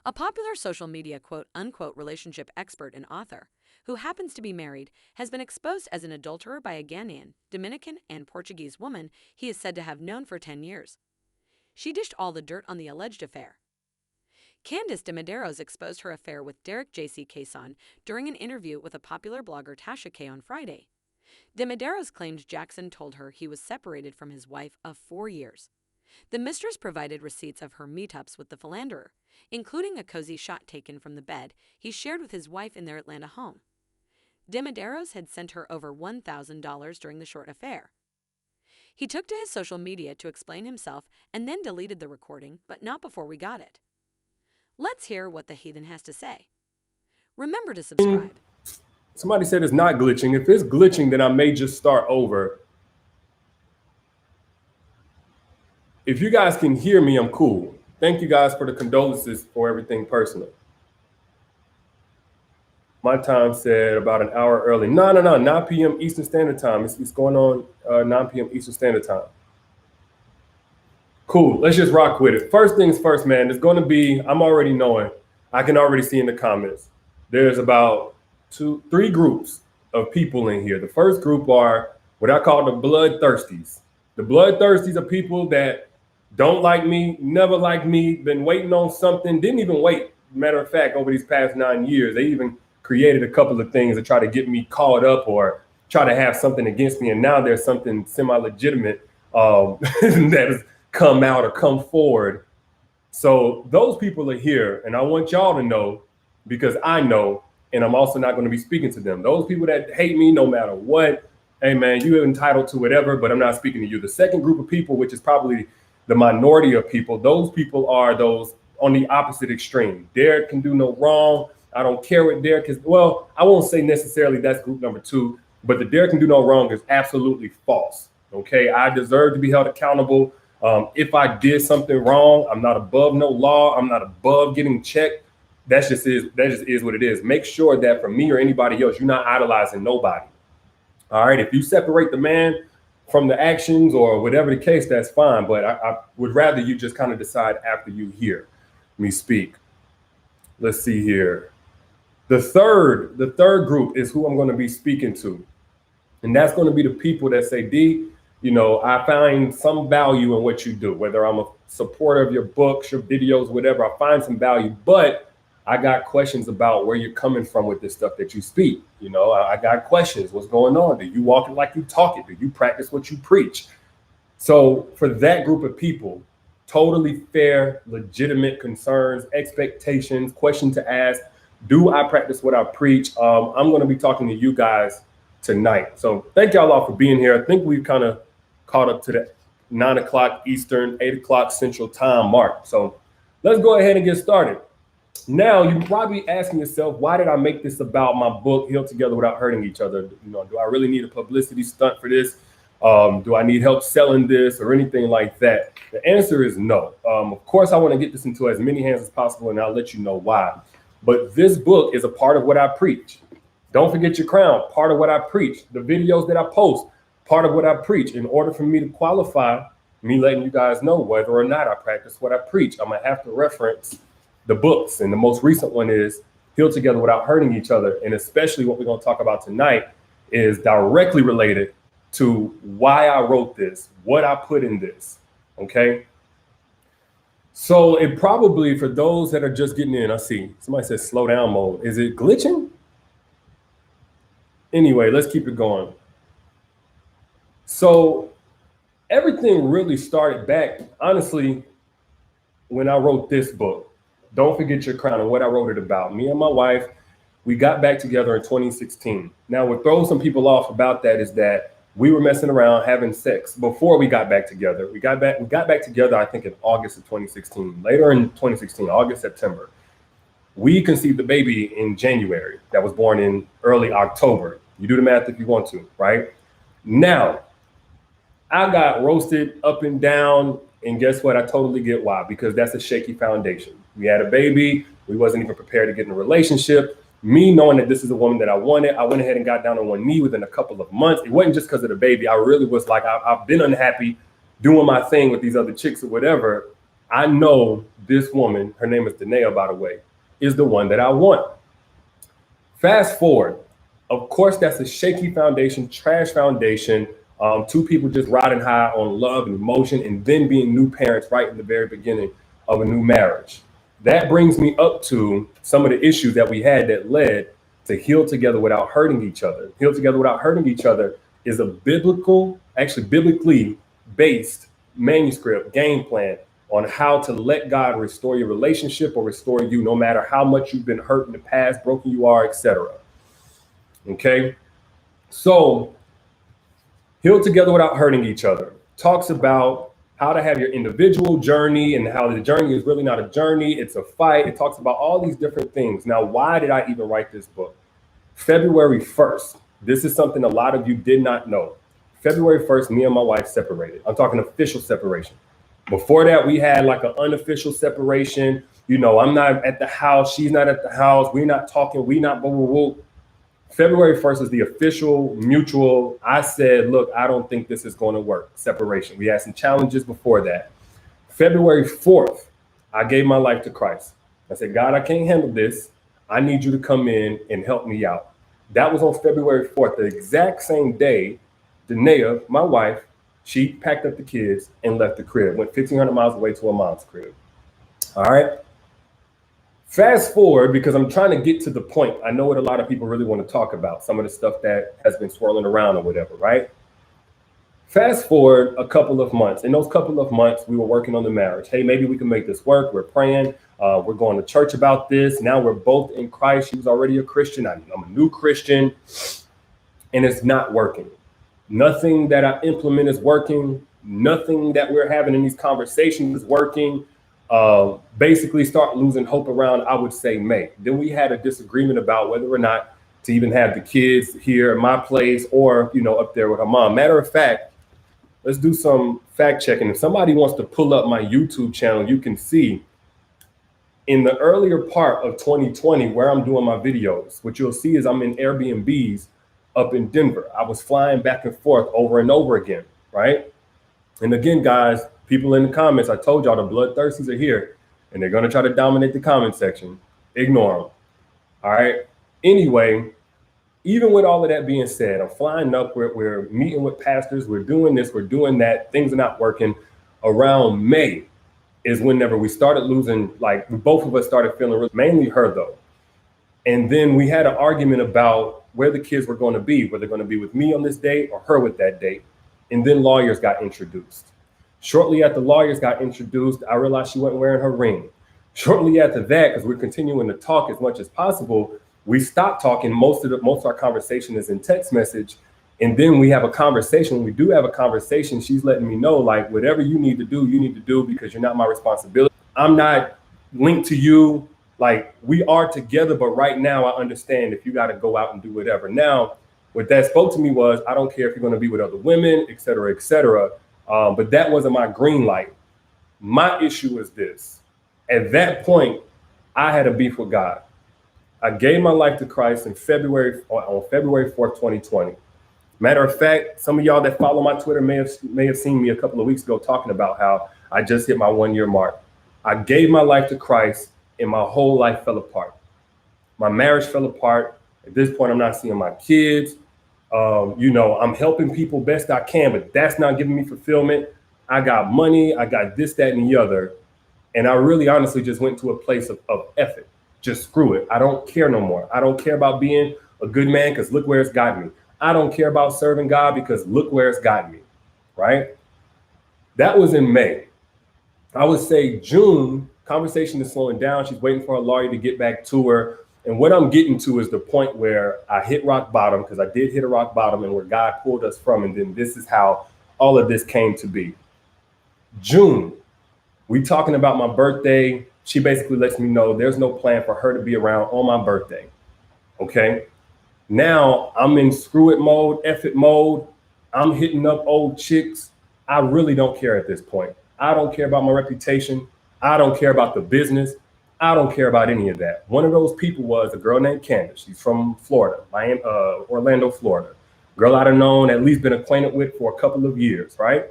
A popular social media quote-unquote relationship expert and author, who happens to be married, has been exposed as an adulterer by a Ghanaian, Dominican, and Portuguese woman he is said to have known for 10 years. She dished all the dirt on the alleged affair. Candice De Medeiros exposed her affair with Derrick Jaxn during an interview with a popular blogger Tasha K on Friday. De Medeiros claimed Jaxn told her he was separated from his wife of 4 years. The mistress provided receipts of her meetups with the philanderer, including a cozy shot taken from the bed he shared with his wife in their Atlanta home. De Medeiros had sent her over $1,000 during the short affair. He took to his social media to explain himself and then deleted the recording, but not before we got it. Let's hear what the heathen has to say. Remember to subscribe. Somebody said it's not glitching. If it's glitching, then I may just start over. If you guys can hear me, I'm cool. Thank you guys for the condolences for everything personal. My time said about an hour early. No, 9 p.m. Eastern Standard Time. It's going on 9 p.m. Eastern Standard Time. Cool. Let's just rock with it. First things first, man. It's going to be, I'm already knowing. I can already see in the comments. There's about 3 groups of people in here. The first group are what I call the bloodthirsties. The bloodthirsties are people that don't like me, never liked me, been waiting on something, didn't even wait. Matter of fact, over these past 9 years, they even created a couple of things to try to get me caught up or try to have something against me. And now there's something semi-legitimate that has come out or come forward. So those people are here, and I want y'all to know, because I know, and I'm also not going to be speaking to them. Those people that hate me no matter what, hey man, you're entitled to whatever, but I'm not speaking to you. The second group of people, which is probably the minority of people, those people are those on the opposite extreme. Derrick can do no wrong. I don't care what Derrick is. Well, I won't say necessarily that's group number 2, but the Derrick can do no wrong is absolutely false. Okay, I deserve to be held accountable. If I did something wrong, I'm not above no law. I'm not above getting checked. That just is what it is. Make sure that for me or anybody else, you're not idolizing nobody. All right, if you separate the man from the actions or whatever the case, that's fine. But I would rather you just kind of decide after you hear me speak. Let's see here. The third group is who I'm going to be speaking to. And that's going to be the people that say, D, you know, I find some value in what you do, whether I'm a supporter of your books, your videos, whatever, I find some value, but I got questions about where you're coming from with this stuff that you speak. You know, I got questions. What's going on? Do you walk it like you talk it? Do you practice what you preach? So for that group of people, totally fair, legitimate concerns, expectations, question to ask. Do I practice what I preach? I'm going to be talking to you guys tonight. So thank y'all all for being here. I think we've kind of caught up to the 9 o'clock Eastern, 8 o'clock Central Time mark. So let's go ahead and get started. Now, you're probably asking yourself, why did I make this about my book, Heal Together Without Hurting Each Other? You know, do I really need a publicity stunt for this? Do I need help selling this or anything like that? The answer is no. Of course, I want to get this into as many hands as possible, and I'll let you know why. But this book is a part of what I preach. Don't forget your crown, part of what I preach. The videos that I post, part of what I preach. In order for me to qualify, me letting you guys know whether or not I practice what I preach, I'm going to have to reference the books. And the most recent one is Heal Together Without Hurting Each Other. And especially what we're going to talk about tonight is directly related to why I wrote this, what I put in this. Okay. So it probably, for those that are just getting in, I see somebody says slow down mode. Is it glitching? Anyway, let's keep it going. So everything really started back, honestly, when I wrote this book, Don't Forget Your Crown, and what I wrote it about. Me and my wife, we got back together in 2016. Now, what throws some people off about that is that we were messing around having sex before we got back together. We got back together, I think, in August of 2016. Later in 2016, August, September. We conceived the baby in January that was born in early October. You do the math if you want to, right? Now, I got roasted up and down, and guess what? I totally get why, because that's a shaky foundation. We had a baby. We wasn't even prepared to get in a relationship. Me knowing that this is a woman that I wanted, I went ahead and got down on one knee within a couple of months. It wasn't just because of the baby. I really was like, I've been unhappy doing my thing with these other chicks or whatever. I know this woman, her name is Danae, by the way, is the one that I want. Fast forward. Of course, that's a shaky foundation, trash foundation. Two people just riding high on love and emotion, and then being new parents right in the very beginning of a new marriage. That brings me up to some of the issues that we had that led to Heal Together Without Hurting Each Other. Heal Together Without Hurting Each Other is a biblically based manuscript game plan on how to let God restore your relationship or restore you, no matter how much you've been hurt in the past, broken you are, etc. Okay, so Heal Together Without Hurting Each Other talks about how to have your individual journey and how the journey is really not a journey, it's a fight. It talks about all these different things. Now, why did I even write this book? February 1st, this is something a lot of you did not know. February 1st, me and my wife separated. I'm talking official separation. Before that, we had like an unofficial separation. You know, I'm not at the house, she's not at the house, we're not talking, we not blah, blah, blah. February 1st is the official mutual. I said, look, I don't think this is going to work. Separation. We had some challenges before that. February 4th, I gave my life to Christ. I said, God, I can't handle this. I need you to come in and help me out. That was on February 4th, the exact same day. Danae, my wife, she packed up the kids and left the crib, went 1,500 miles away to her mom's crib. All right. Fast forward, because I'm trying to get to the point. I know what a lot of people really want to talk about, some of the stuff that has been swirling around or whatever, right? Fast forward a couple of months. In those couple of months, we were working on the marriage. Hey, maybe we can make this work. We're praying. We're going to church about this. Now we're both in Christ. She was already a Christian. I'm a new Christian. And it's not working. Nothing that I implement is working. Nothing that we're having in these conversations is working. Basically start losing hope around, I would say, May. Then we had a disagreement about whether or not to even have the kids here at my place or, you know, up there with her mom. Matter of fact, let's do some fact checking. If somebody wants to pull up my YouTube channel, you can see in the earlier part of 2020 where I'm doing my videos, what you'll see is I'm in Airbnbs up in Denver. I was flying back and forth over and over again, right? And again, guys, people in the comments, I told y'all the bloodthirsties are here and they're going to try to dominate the comment section. Ignore them. All right. Anyway, even with all of that being said, I'm flying up, we're meeting with pastors, we're doing this, we're doing that, things are not working. Around May is whenever we started losing, like both of us started feeling, mainly her though. And then we had an argument about where the kids were going to be, whether they're going to be with me on this date or her with that date. And then lawyers got introduced. Shortly after lawyers got introduced, I realized she wasn't wearing her ring. Shortly after that, because we're continuing to talk as much as possible, we stopped talking. Most of our conversation is in text message. And then we have a conversation. When we do have a conversation, she's letting me know, like, whatever you need to do because you're not my responsibility. I'm not linked to you. Like, we are together, but right now I understand if you got to go out and do whatever. Now, what that spoke to me was, I don't care if you're going to be with other women, et cetera, et cetera. But that wasn't my green light. My issue is this. At that point, I had a beef with God. I gave my life to Christ on February 4th, 2020. Matter of fact, some of y'all that follow my Twitter may have seen me a couple of weeks ago talking about how I just hit my 1-year mark. I gave my life to Christ and my whole life fell apart. My marriage fell apart. At this point, I'm not seeing my kids. I'm helping people best I can, but that's not giving me fulfillment. I got money, I got this, that, and the other. And I really honestly just went to a place of effort. Just screw it. I don't care no more. I don't care about being a good man because look where it's got me. I don't care about serving God because look where it's got me, right? That was in May. I would say June, conversation is slowing down. She's waiting for a lawyer to get back to her. And what I'm getting to is the point where I hit rock bottom, because I did hit a rock bottom, and where God pulled us from. And then this is how all of this came to be. June, we talking about my birthday. She basically lets me know there's no plan for her to be around on my birthday. Okay. Now I'm in screw it mode, F it mode. I'm hitting up old chicks. I really don't care at this point. I don't care about my reputation. I don't care about the business. I don't care about any of that. One of those people was a girl named Candice. She's from Florida, Orlando, Florida. Girl I'd have known, at least been acquainted with for a couple of years, right?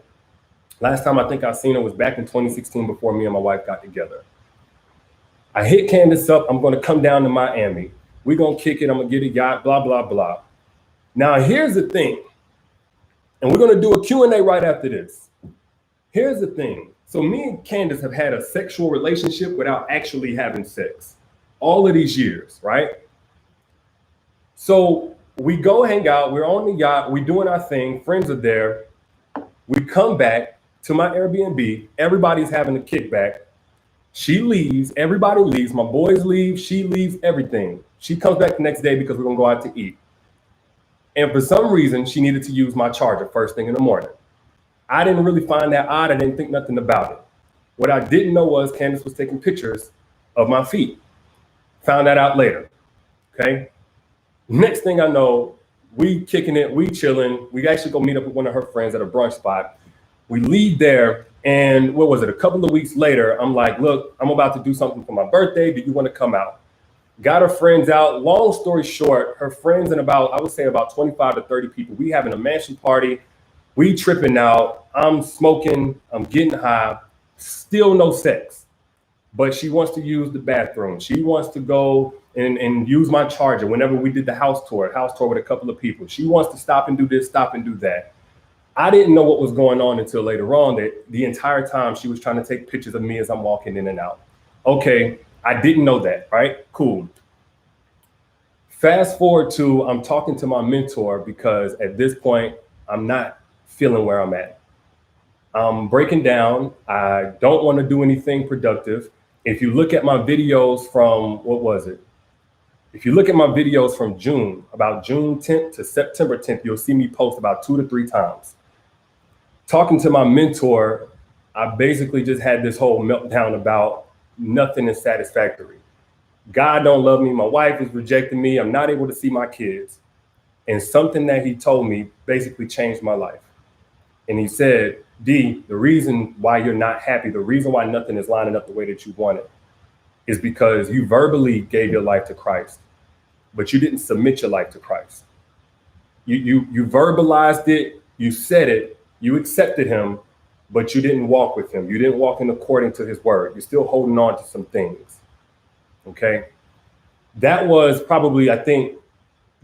Last time I think I seen her was back in 2016 before me and my wife got together. I hit Candice up. I'm going to come down to Miami. We're going to kick it. I'm going to get a yacht, blah, blah, blah. Now, here's the thing. And we're going to do a Q&A right after this. Here's the thing. So me and Candice have had a sexual relationship without actually having sex all of these years, right? So we go hang out. We're on the yacht. We're doing our thing. Friends are there. We come back to my Airbnb. Everybody's having a kickback. She leaves. Everybody leaves. My boys leave. She leaves. Everything. She comes back the next day because we're going to go out to eat. And for some reason, she needed to use my charger first thing in the morning. I didn't really find that odd. I didn't think nothing about it. What I didn't know was Candice was taking pictures of my feet. Found that out later. Okay. Next thing I know, we kicking it, we chilling. We actually go meet up with one of her friends at a brunch spot. We leave there, and what was it? A couple of weeks later, I'm like, look, I'm about to do something for my birthday. Do you want to come out? Got her friends out. Long story short, her friends and I would say about 25 to 30 people. We having a mansion party. We tripping out. I'm smoking. I'm getting high. Still no sex. But she wants to use the bathroom. She wants to go and use my charger whenever we did the house tour with a couple of people. She wants to stop and do this, stop and do that. I didn't know what was going on until later on, that the entire time she was trying to take pictures of me as I'm walking in and out. Okay, I didn't know that, right? Cool. Fast forward to, I'm talking to my mentor because at this point, I'm not feeling where I'm at. I'm breaking down. I don't want to do anything productive. If you look at my videos from, what was it? If you look at my videos from June, about June 10th to September 10th, you'll see me post about 2 to 3 times. Talking to my mentor, I basically just had this whole meltdown about nothing is satisfactory. God don't love me. My wife is rejecting me. I'm not able to see my kids. And something that he told me basically changed my life. And he said, D, the reason why you're not happy, the reason why nothing is lining up the way that you want it, is because you verbally gave your life to Christ, but you didn't submit your life to Christ. You verbalized it, you said it, you accepted him, but you didn't walk with him. You didn't walk in according to his word. You're still holding on to some things. Okay. That was probably, I think,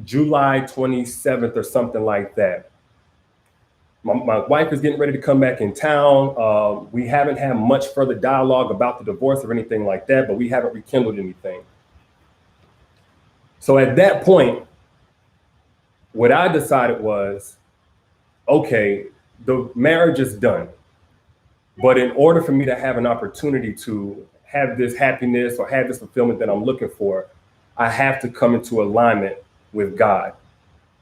July 27th or something like that. My wife is getting ready to come back in town. We haven't had much further dialogue about the divorce or anything like that, but we haven't rekindled anything. So at that point, what I decided was, okay, the marriage is done. But in order for me to have an opportunity to have this happiness or have this fulfillment that I'm looking for, I have to come into alignment with God.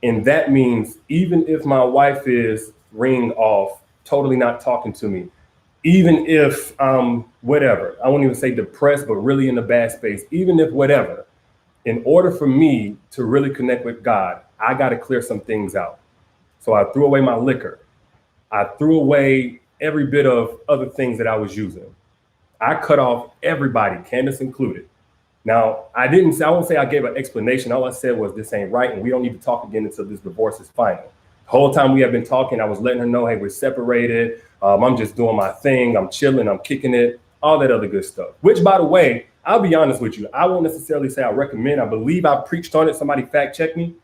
And that means even if my wife is ringing off, totally not talking to me, even if whatever, I won't even say depressed, but really in a bad space, even if whatever, in order for me to really connect with God, I got to clear some things out. So I threw away my liquor. I threw away every bit of other things that I was using. I cut off everybody, Candice included. Now, I won't say I gave an explanation. All I said was this ain't right, and we don't need to talk again until this divorce is final. The whole time we have been talking, I was letting her know, hey, we're separated. I'm just doing my thing. I'm chilling. I'm kicking it. All that other good stuff. Which, by the way, I'll be honest with you. I won't necessarily say I recommend. I believe I preached on it. Somebody fact check me.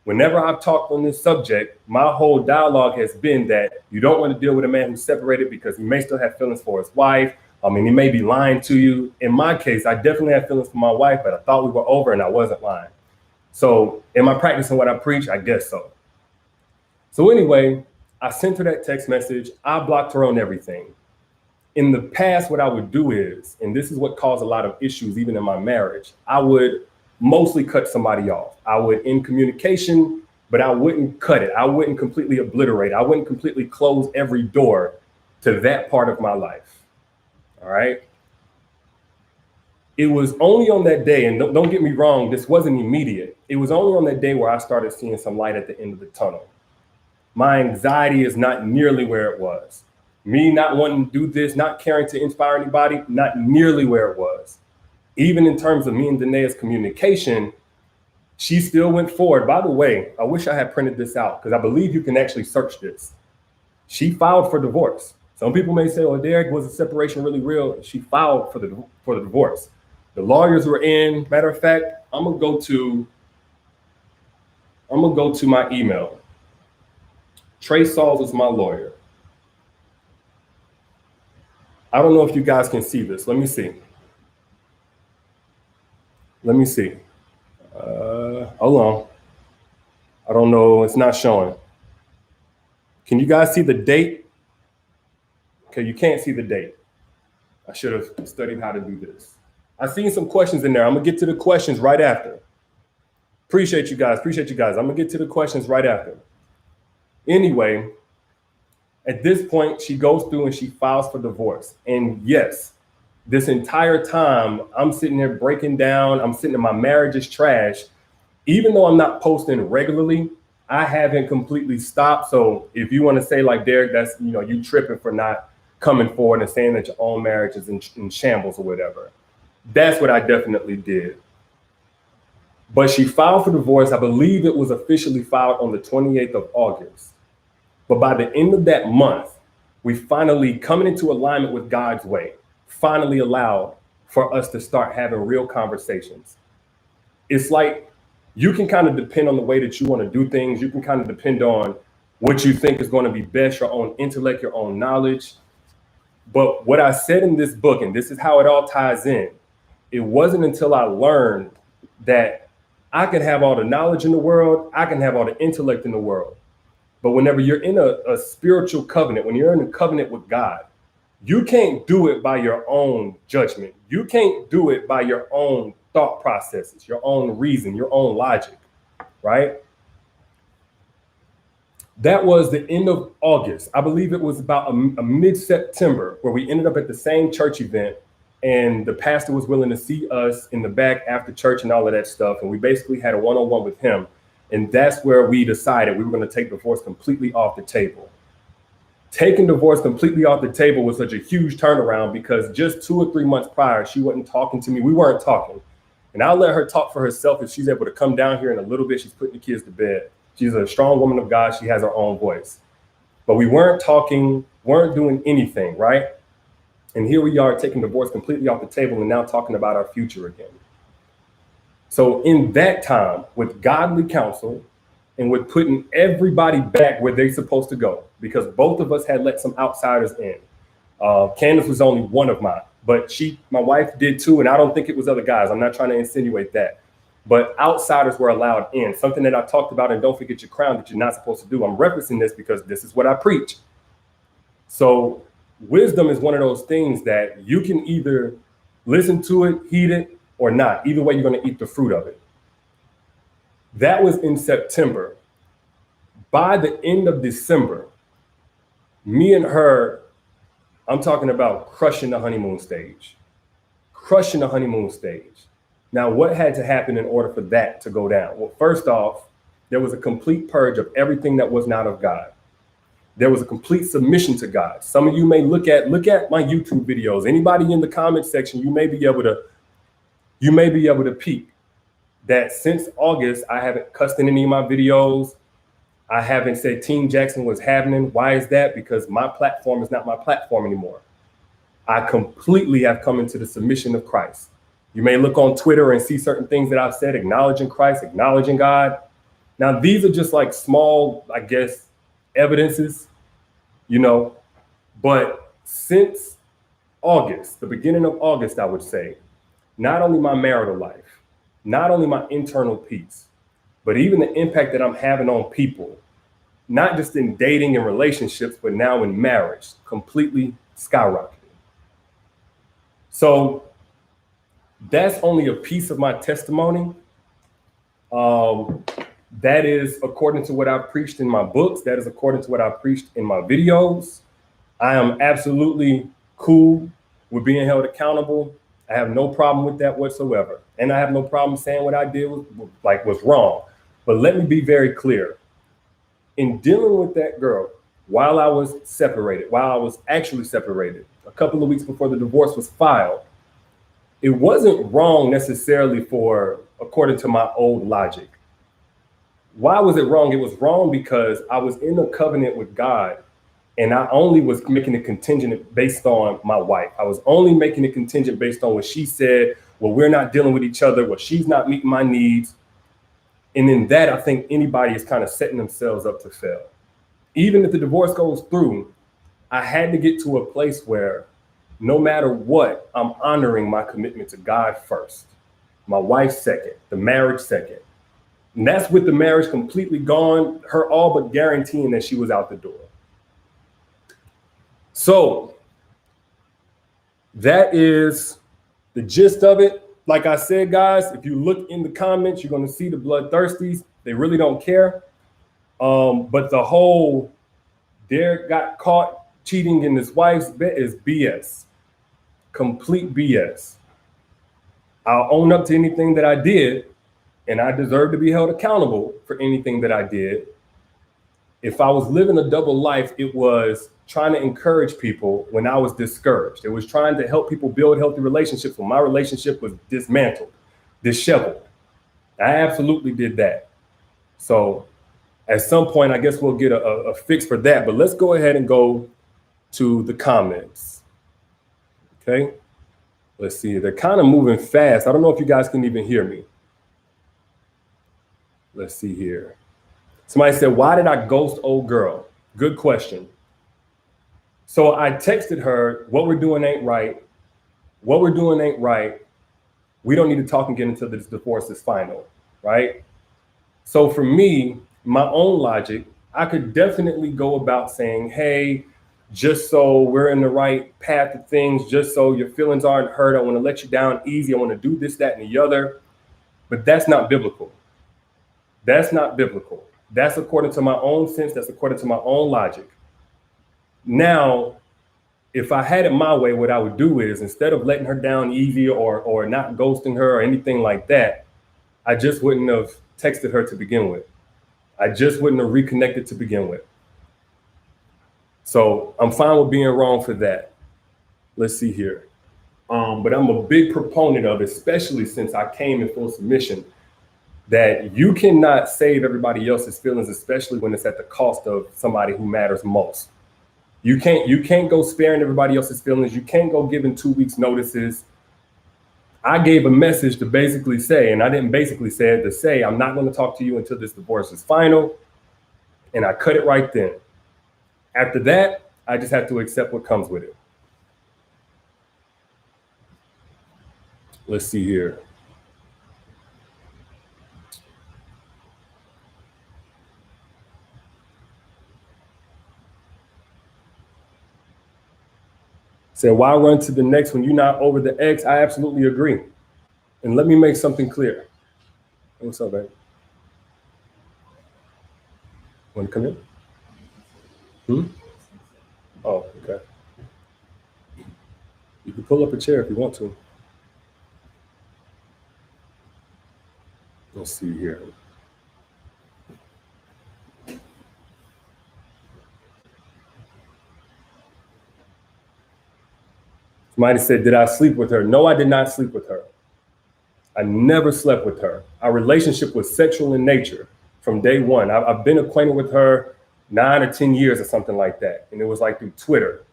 Whenever I've talked on this subject, my whole dialogue has been that you don't want to deal with a man who's separated because he may still have feelings for his wife. I mean, he may be lying to you. In my case, I definitely have feelings for my wife, but I thought we were over and I wasn't lying. So am I practicing what I preach? I guess so. So anyway, I sent her that text message. I blocked her on everything. In the past, what I would do is, and this is what caused a lot of issues even in my marriage, I would mostly cut somebody off. I would end communication, but I wouldn't cut it. I wouldn't completely obliterate. I wouldn't completely close every door to that part of my life. All right. It was only on that day, and don't get me wrong, this wasn't immediate. It was only on that day where I started seeing some light at the end of the tunnel. My anxiety is not nearly where it was. Me not wanting to do this, not caring to inspire anybody, not nearly where it was. Even in terms of me and Danae's communication, she still went forward. By the way, I wish I had printed this out because I believe you can actually search this. She filed for divorce. Some people may say, "Oh, Derrick, was the separation really real?" She filed for the divorce. The lawyers were in. Matter of fact, I'm gonna go to my email. Trey Sauls is my lawyer. I don't know if you guys can see this. Let me see. Hold on. I don't know. It's not showing. Can you guys see the date? Okay, you can't see the date. I should have studied how to do this. I've seen some questions in there. I'm gonna get to the questions right after. Appreciate you guys. I'm gonna get to the questions right after. Anyway, at this point, she goes through and she files for divorce. And yes, this entire time, I'm sitting there breaking down. I'm sitting in my marriage is trash. Even though I'm not posting regularly, I haven't completely stopped. So if you want to say like, Derrick, that's, you tripping for not coming forward and saying that your own marriage is in shambles or whatever. That's what I definitely did. But she filed for divorce. I believe it was officially filed on the 28th of August. But by the end of that month, we finally, coming into alignment with God's way, finally allowed for us to start having real conversations. It's like you can kind of depend on the way that you want to do things. You can kind of depend on what you think is going to be best, your own intellect, your own knowledge. But what I said in this book, and this is how it all ties in, it wasn't until I learned that I can have all the knowledge in the world, I can have all the intellect in the world. But whenever you're in a spiritual covenant, when you're in a covenant with God, you can't do it by your own judgment. You can't do it by your own thought processes, your own reason, your own logic, right? That was the end of August. I believe it was about a mid-September where we ended up at the same church event, and the pastor was willing to see us in the back after church and all of that stuff. And we basically had a one-on-one with him. And that's where we decided we were going to take divorce completely off the table. Taking divorce completely off the table was such a huge turnaround because just 2 or 3 months prior, she wasn't talking to me. We weren't talking. And I'll let her talk for herself if she's able to come down here in a little bit. She's putting the kids to bed. She's a strong woman of God. She has her own voice. But we weren't talking, weren't doing anything, right? And here we are taking divorce completely off the table and now talking about our future again. So in that time, with godly counsel and with putting everybody back where they're supposed to go, because both of us had let some outsiders in. Candice was only one of mine, but my wife did too, and I don't think it was other guys. I'm not trying to insinuate that. But outsiders were allowed in, something that I talked about in Don't Forget Your Crown that you're not supposed to do. I'm referencing this because this is what I preach. So wisdom is one of those things that you can either listen to it, heed it, or not. Either way, you're going to eat the fruit of it. That was in September. By the end of December, me and her, I'm talking about crushing the honeymoon stage. Crushing the honeymoon stage. Now, what had to happen in order for that to go down? Well, first off, there was a complete purge of everything that was not of God. There was a complete submission to God. Some of you may look at my YouTube videos. Anybody in the comment section, you may be able to peek that since August, I haven't cussed in any of my videos. I haven't said Team Jaxn was happening. Why is that? Because my platform is not my platform anymore. I completely have come into the submission of Christ. You may look on Twitter and see certain things that I've said, acknowledging Christ, acknowledging God. Now, these are just like small, I guess, evidences, but since August, the beginning of August, I would say, not only my marital life, not only my internal peace, but even the impact that I'm having on people, not just in dating and relationships, but now in marriage, completely skyrocketed. So that's only a piece of my testimony. That is according to what I've preached in my books. That is according to what I've preached in my videos. I am absolutely cool with being held accountable. I have no problem with that whatsoever. And I have no problem saying what I did was wrong. But let me be very clear. In dealing with that girl, while I was actually separated, a couple of weeks before the divorce was filed, it wasn't wrong necessarily according to my old logic. Why was it wrong? It was wrong because I was in a covenant with God, And I only was making it contingent based on my wife. I was only making it contingent based on what she said. Well, we're not dealing with each other. Well, she's not meeting my needs. And in that, I think anybody is kind of setting themselves up to fail. Even if the divorce goes through, I had to get to a place where no matter what, I'm honoring my commitment to God first, my wife second, the marriage second. And that's with the marriage completely gone, her all but guaranteeing that she was out the door. So that is the gist of it. Like I said, guys, if you look in the comments, you're going to see the bloodthirsties. They really don't care. But the whole Derrick got caught cheating in his wife's bed is BS. Complete BS. I'll own up to anything that I did, and I deserve to be held accountable for anything that I did. If I was living a double life, it was trying to encourage people when I was discouraged. It was trying to help people build healthy relationships when my relationship was dismantled, disheveled. I absolutely did that. So at some point, I guess we'll get a fix for that. But let's go ahead and go to the comments. Okay. Let's see. They're kind of moving fast. I don't know if you guys can even hear me. Let's see here. Somebody said, why did I ghost old girl? Good question. So I texted her, what we're doing ain't right. What we're doing ain't right. We don't need to talk again until this divorce is final, right? So for me, my own logic, I could definitely go about saying, hey, just so we're in the right path of things, just so your feelings aren't hurt, I want to let you down easy. I want to do this, that, and the other. But that's not biblical. That's not biblical. That's according to my own sense. That's according to my own logic. Now, if I had it my way, what I would do is instead of letting her down easy or not ghosting her or anything like that, I just wouldn't have texted her to begin with. I just wouldn't have reconnected to begin with. So I'm fine with being wrong for that. Let's see here. But I'm a big proponent of, especially since I came in full submission, that you cannot save everybody else's feelings, especially when it's at the cost of somebody who matters most. You can't go sparing everybody else's feelings. You can't go giving 2 weeks notices. I gave a message to basically say, and I didn't basically say it, to say, I'm not going to talk to you until this divorce is final. And I cut it right then. After that, I just have to accept what comes with it. Let's see here. Said, why run to the next when you're not over the ex? I absolutely agree. And let me make something clear. What's up, babe? Want to come in? Oh, okay. You can pull up a chair if you want to. Let's see here. Somebody said, did I sleep with her? No, I did not sleep with her. I never slept with her. Our relationship was sexual in nature from day one. I've been acquainted with her 9 or 10 years or something like that. And it was like through Twitter,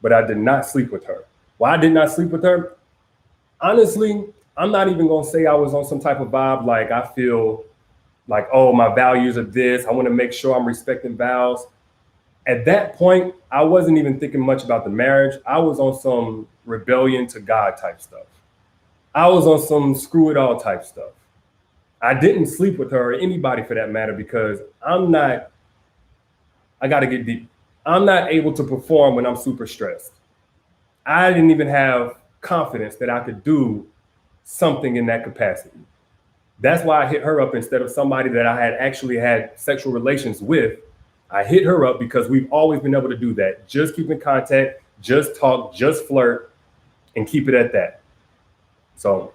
but I did not sleep with her. Why I did not sleep with her? Honestly, I'm not even going to say I was on some type of vibe. Like I feel like, oh, my values are this. I want to make sure I'm respecting vows. At that point, I wasn't even thinking much about the marriage. I was on some rebellion to God type stuff. I was on some screw it all type stuff. I didn't sleep with her or anybody for that matter because I got to get deep. I'm not able to perform when I'm super stressed. I didn't even have confidence that I could do something in that capacity. That's why I hit her up instead of somebody that I had actually had sexual relations with. I hit her up because we've always been able to do that. Just keep in contact, just talk, just flirt, and keep it at that. So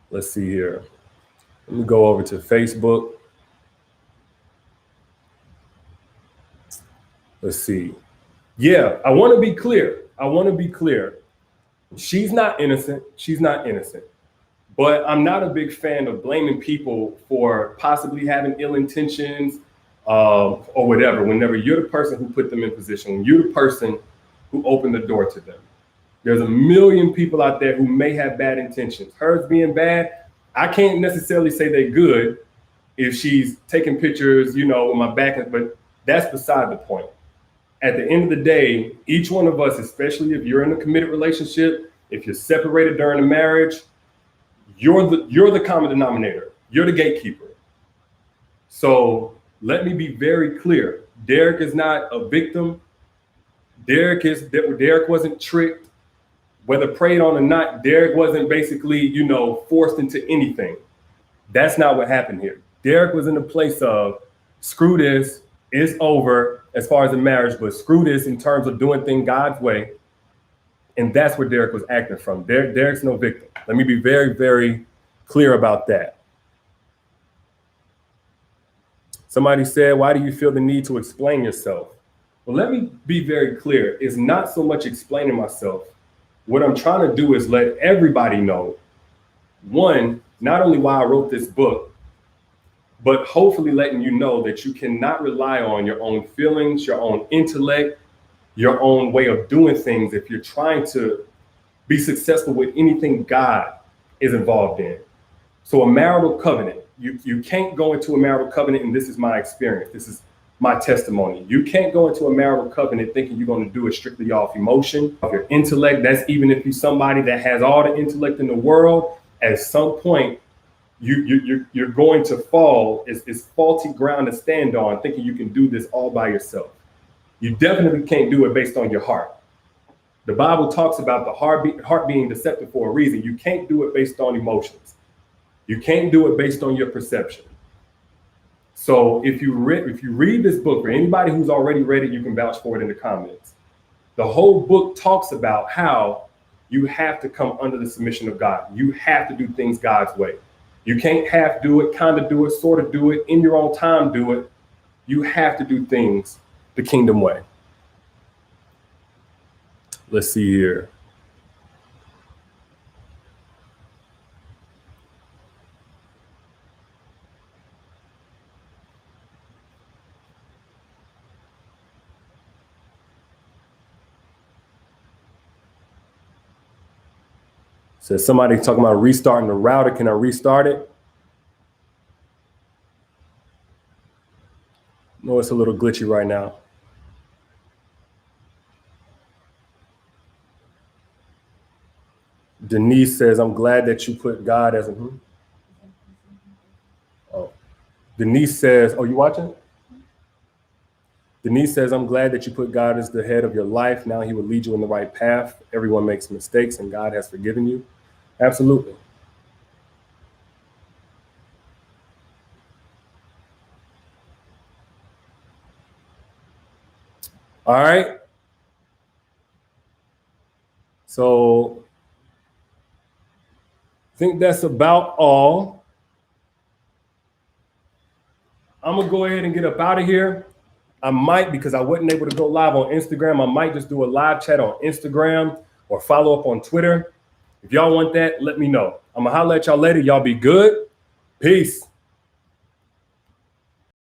let's see here. Let me go over to Facebook. Let's see. Yeah, I want to be clear. She's not innocent. But I'm not a big fan of blaming people for possibly having ill intentions, or whatever, whenever you're the person who put them in position, when you're the person who opened the door to them. There's a million people out there who may have bad intentions. Hers being bad, I can't necessarily say they're good if she's taking pictures, with my back, but that's beside the point. At the end of the day, each one of us, especially if you're in a committed relationship, if you're separated during a marriage, you're the common denominator. You're the gatekeeper. So let me be very clear. Derrick is not a victim. Derrick wasn't tricked. Whether preyed on or not, Derrick wasn't basically, forced into anything. That's not what happened here. Derrick was in a place of, screw this, it's over as far as the marriage, but screw this in terms of doing things God's way. And that's where Derrick was acting from. Derrick's no victim. Let me be very, very clear about that. Somebody said, why do you feel the need to explain yourself? Well, let me be very clear. It's not so much explaining myself. What I'm trying to do is let everybody know, one, not only why I wrote this book, but hopefully letting you know that you cannot rely on your own feelings, your own intellect, your own way of doing things if you're trying to be successful with anything God is involved in. So a marital covenant, you can't go into a marital covenant, and this is my experience, this is my testimony. You can't go into a marital covenant thinking you're going to do it strictly off emotion, off your intellect. That's even if you're somebody that has all the intellect in the world. At some point, you're going to fall. It's faulty ground to stand on, thinking you can do this all by yourself. You definitely can't do it based on your heart. The Bible talks about the heart being deceptive for a reason. You can't do it based on emotions. You can't do it based on your perception. So if you read this book, for anybody who's already read it, you can vouch for it in the comments. The whole book talks about how you have to come under the submission of God. You have to do things God's way. You can't half do it, kind of do it, sort of do it, in your own time do it. You have to do things the kingdom way. Let's see here. So somebody talking about restarting the router. Can I restart it? No, it's a little glitchy right now. Denise says, I'm glad that you put God as a... Oh. Denise says, oh, you watching? Denise says, I'm glad that you put God as the head of your life. Now he will lead you in the right path. Everyone makes mistakes and God has forgiven you. Absolutely. All right. So I think that's about all. I'm going to go ahead and get up out of here. I might, because I wasn't able to go live on Instagram, I might just do a live chat on Instagram or follow up on Twitter. If y'all want that, let me know. I'm going to holler at y'all later. Y'all be good. Peace.